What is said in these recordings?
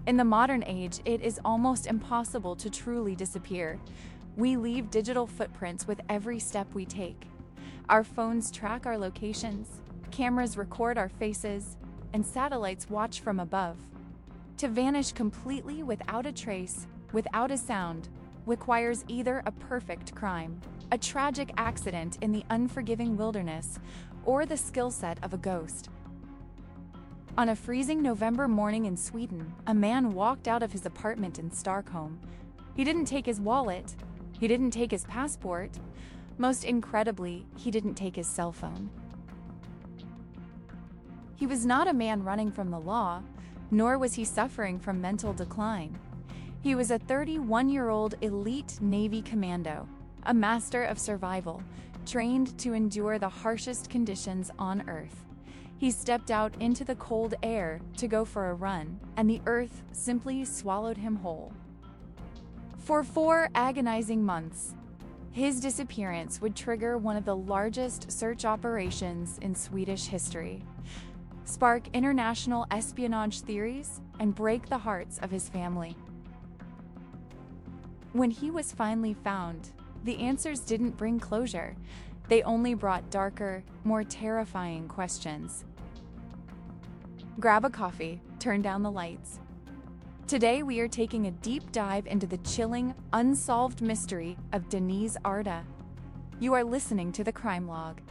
In the modern age, it is almost impossible to truly disappear. We leave digital footprints with every step we take. Our phones track our locations, cameras record our faces, and satellites watch from above. To vanish completely without a trace, without a sound, requires either a perfect crime, a tragic accident in the unforgiving wilderness, or the skill set of a ghost. On a freezing November morning in Sweden, a man walked out of his apartment in Stockholm. He didn't take his wallet. He didn't take his passport. Most incredibly, he didn't take his cell phone. He was not a man running from the law, nor was he suffering from mental decline. He was a 31-year-old elite Navy commando, a master of survival, trained to endure the harshest conditions on Earth. He stepped out into the cold air to go for a run, and the Earth simply swallowed him whole. For 4 agonizing months, his disappearance would trigger one of the largest search operations in Swedish history, spark international espionage theories, and break the hearts of his family. When he was finally found, the answers didn't bring closure. They only brought darker, more terrifying questions. Grab a coffee, turn down the lights. Today we are taking a deep dive into the chilling, unsolved mystery of Deniz Arda. You are listening to the Crime Log. To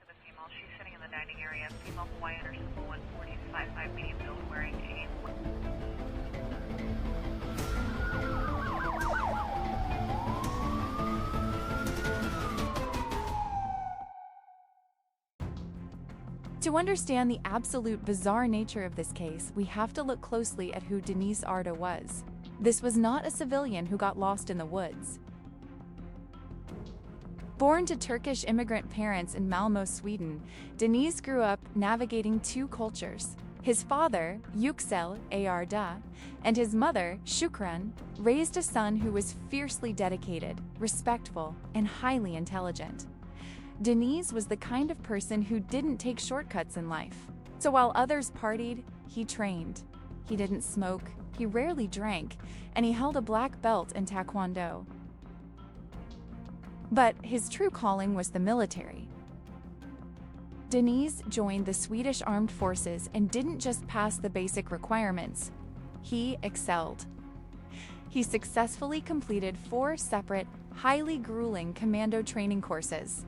the female, she's sitting in the dining area. Female Hawaiian or simple 140 5'5" medium build wearing a To understand the absolute bizarre nature of this case, we have to look closely at who Deniz Arda was. This was not a civilian who got lost in the woods. Born to Turkish immigrant parents in Malmö, Sweden, Deniz grew up navigating 2 cultures. His father, Yüksel Arda, and his mother, Shukran, raised a son who was fiercely dedicated, respectful, and highly intelligent. Deniz was the kind of person who didn't take shortcuts in life. So while others partied, he trained. He didn't smoke, he rarely drank, and he held a black belt in Taekwondo. But his true calling was the military. Deniz joined the Swedish Armed Forces and didn't just pass the basic requirements. He excelled. He successfully completed 4 separate, highly grueling commando training courses.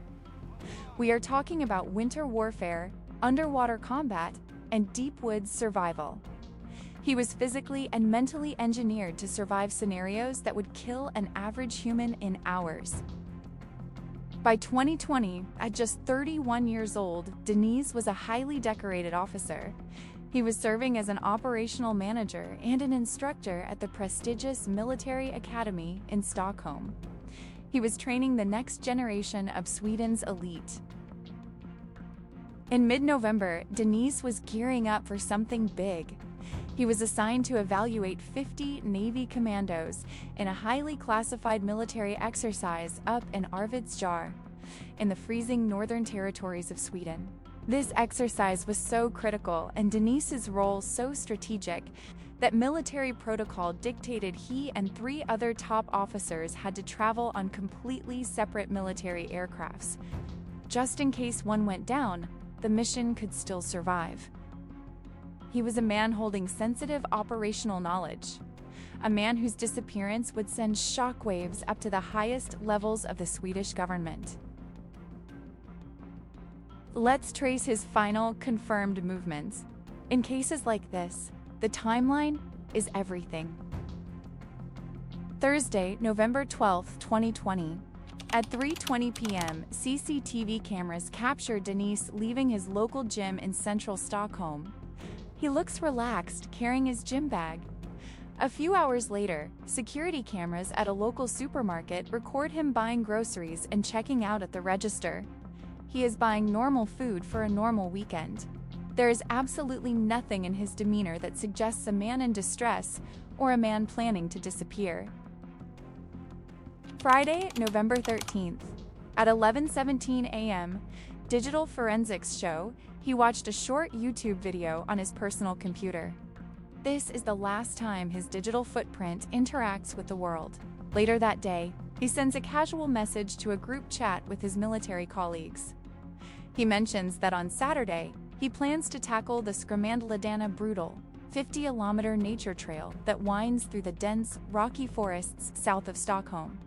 We are talking about winter warfare, underwater combat, and deep woods survival. He was physically and mentally engineered to survive scenarios that would kill an average human in hours. By 2020, at just 31 years old, Deniz was a highly decorated officer. He was serving as an operational manager and an instructor at the prestigious military academy in Stockholm. He was training the next generation of Sweden's elite. In mid-November, Deniz was gearing up for something big. He was assigned to evaluate 50 Navy commandos in a highly classified military exercise up in Arvidsjaur, in the freezing northern territories of Sweden. This exercise was so critical and Deniz's role so strategic that military protocol dictated he and 3 other top officers had to travel on completely separate military aircrafts. Just in case one went down, the mission could still survive. He was a man holding sensitive operational knowledge, a man whose disappearance would send shockwaves up to the highest levels of the Swedish government. Let's trace his final confirmed movements. In cases like this, the timeline is everything. Thursday, November 12, 2020. At 3:20 p.m., CCTV cameras captured Deniz leaving his local gym in central Stockholm. He looks relaxed, carrying his gym bag. A few hours later, security cameras at a local supermarket record him buying groceries and checking out at the register. He is buying normal food for a normal weekend. There is absolutely nothing in his demeanor that suggests a man in distress or a man planning to disappear. Friday, November 13th. At 11:17 a.m., digital forensics show he watched a short YouTube video on his personal computer. this is the last time his digital footprint interacts with the world. Later that day, he sends a casual message to a group chat with his military colleagues. He mentions that on Saturday, he plans to tackle the Skramandladana Brutal, 50-kilometer nature trail that winds through the dense, rocky forests south of Stockholm.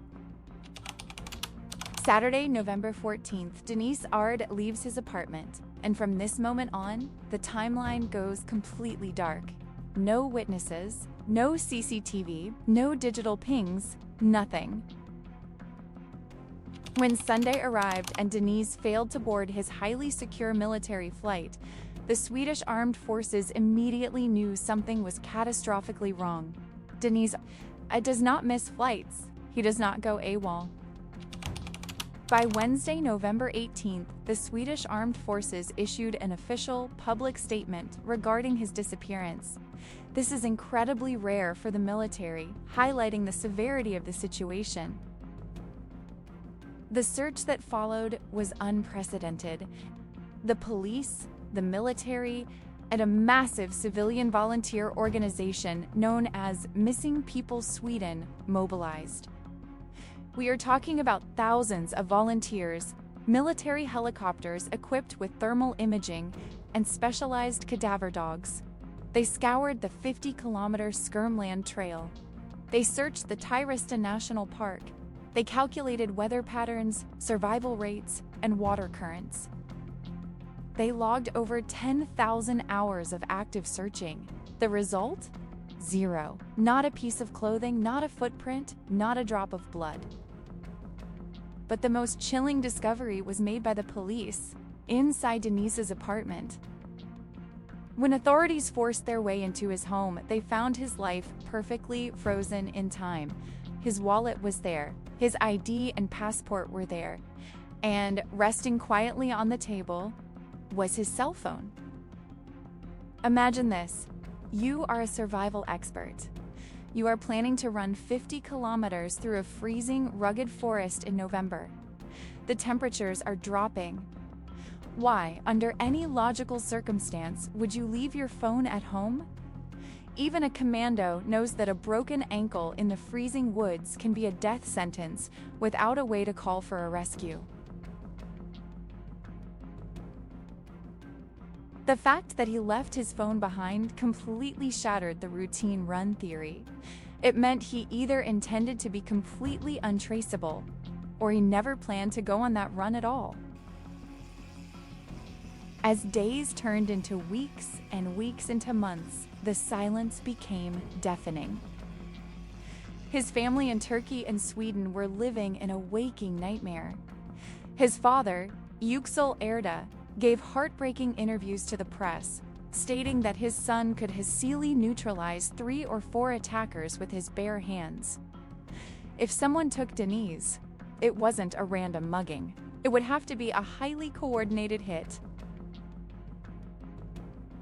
Saturday, November 14th, Deniz Arda leaves his apartment, and from this moment on, the timeline goes completely dark. No witnesses, no CCTV, no digital pings, nothing. When Sunday arrived and Deniz failed to board his highly secure military flight, the Swedish armed forces immediately knew something was catastrophically wrong. Deniz does not miss flights. He does not go AWOL. By Wednesday, November 18th, the Swedish armed forces issued an official, public statement regarding his disappearance. This is incredibly rare for the military, highlighting the severity of the situation. The search that followed was unprecedented. The police, the military, and a massive civilian volunteer organization known as Missing People Sweden mobilized. We are talking about thousands of volunteers, military helicopters equipped with thermal imaging, and specialized cadaver dogs. They scoured the 50-kilometer Skramland Trail. They searched the Tyresta National Park. They calculated weather patterns, survival rates, and water currents. They logged over 10,000 hours of active searching. The result? Zero. Not a piece of clothing, not a footprint, not a drop of blood. But the most chilling discovery was made by the police, inside Deniz's apartment. When authorities forced their way into his home, they found his life perfectly frozen in time. His wallet was there, his ID and passport were there, and resting quietly on the table was his cell phone. Imagine this. You are a survival expert. You are planning to run 50 kilometers through a freezing, rugged forest in November. The temperatures are dropping. Why, under any logical circumstance, would you leave your phone at home? Even a commando knows that a broken ankle in the freezing woods can be a death sentence without a way to call for a rescue. The fact that he left his phone behind completely shattered the routine run theory. It meant he either intended to be completely untraceable, or he never planned to go on that run at all. As days turned into weeks and weeks into months, the silence became deafening. His family in Turkey and Sweden were living in a waking nightmare. His father, Yüksel Arda, gave heartbreaking interviews to the press, stating that his son could easily neutralize 3 or 4 attackers with his bare hands. If someone took Deniz, it wasn't a random mugging. It would have to be a highly coordinated hit.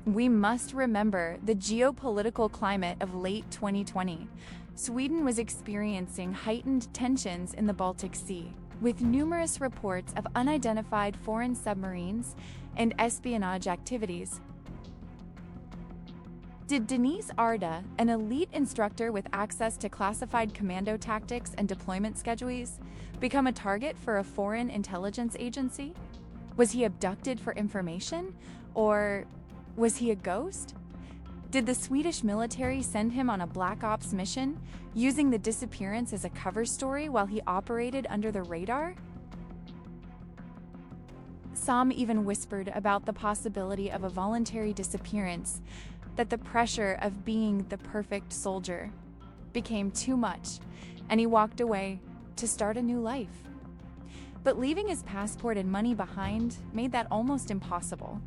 We must remember the geopolitical climate of late 2020. Sweden was experiencing heightened tensions in the Baltic Sea, with numerous reports of unidentified foreign submarines and espionage activities. Did Deniz Arda, an elite instructor with access to classified commando tactics and deployment schedules, become a target for a foreign intelligence agency? Was he abducted for information? Or was he a ghost? Did the Swedish military send him on a Black Ops mission, using the disappearance as a cover story while he operated under the radar? Some even whispered about the possibility of a voluntary disappearance, that the pressure of being the perfect soldier became too much, and he walked away to start a new life. But leaving his passport and money behind made that almost impossible.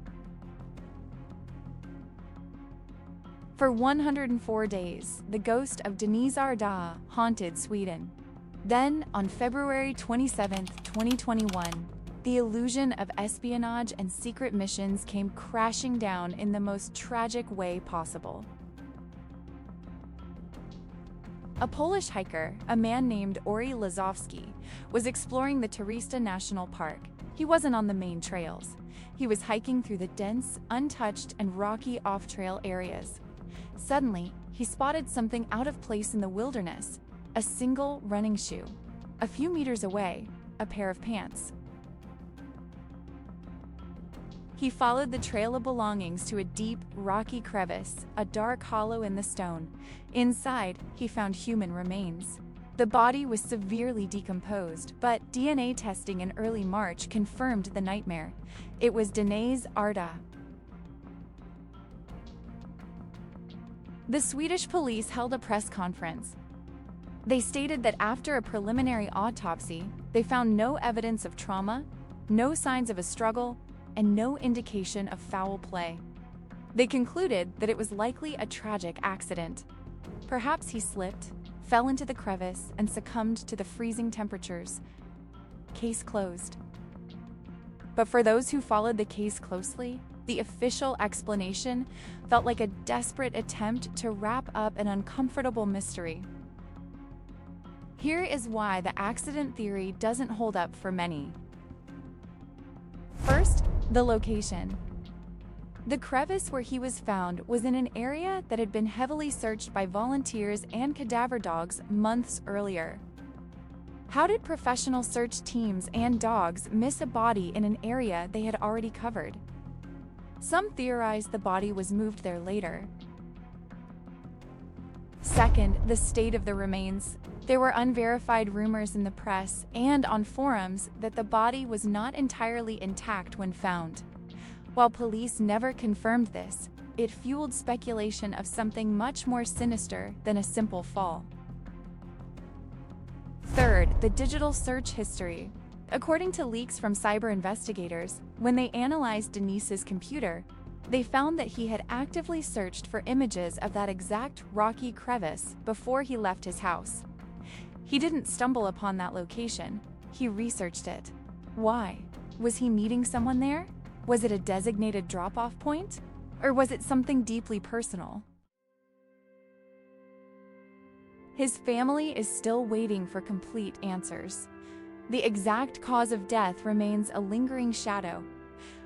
For 104 days, the ghost of Deniz Arda haunted Sweden. Then, on February 27, 2021, the illusion of espionage and secret missions came crashing down in the most tragic way possible. A Polish hiker, a man named Ori Lazowski, was exploring the Tyresta National Park. He wasn't on the main trails. He was hiking through the dense, untouched, and rocky off-trail areas. Suddenly, he spotted something out of place in the wilderness, a single running shoe. A few meters away, a pair of pants. He followed the trail of belongings to a deep, rocky crevice, a dark hollow in the stone. Inside, he found human remains. The body was severely decomposed, but DNA testing in early March confirmed the nightmare. It was Deniz Arda. The Swedish police held a press conference. They stated that after a preliminary autopsy, they found no evidence of trauma, no signs of a struggle, and no indication of foul play. They concluded that it was likely a tragic accident. Perhaps he slipped, fell into the crevice, and succumbed to the freezing temperatures. Case closed. But for those who followed the case closely, the official explanation felt like a desperate attempt to wrap up an uncomfortable mystery. Here is why the accident theory doesn't hold up for many. First, the location. The crevice where he was found was in an area that had been heavily searched by volunteers and cadaver dogs months earlier. How did professional search teams and dogs miss a body in an area they had already covered? Some theorize the body was moved there later. Second, the state of the remains. There were unverified rumors in the press and on forums that the body was not entirely intact when found. While police never confirmed this, it fueled speculation of something much more sinister than a simple fall. Third, the digital search history. According to leaks from cyber investigators, when they analyzed Deniz's computer, they found that he had actively searched for images of that exact rocky crevice before he left his house. He didn't stumble upon that location, he researched it. Why? Was he meeting someone there? Was it a designated drop-off point? Or was it something deeply personal? His family is still waiting for complete answers. The exact cause of death remains a lingering shadow.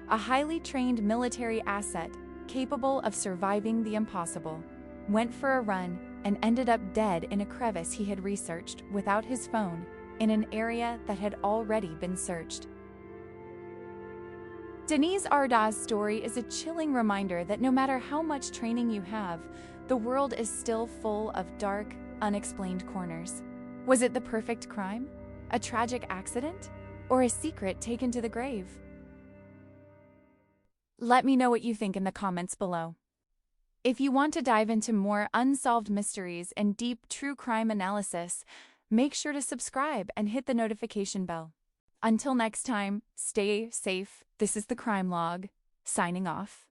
A highly trained military asset, capable of surviving the impossible, went for a run and ended up dead in a crevice he had researched without his phone in an area that had already been searched. Deniz Arda's story is a chilling reminder that no matter how much training you have, the world is still full of dark, unexplained corners. Was it the perfect crime? A tragic accident? Or a secret taken to the grave? Let me know what you think in the comments below. If you want to dive into more unsolved mysteries and deep true crime analysis, make sure to subscribe and hit the notification bell. Until next time, stay safe. This is the Crime Log, signing off.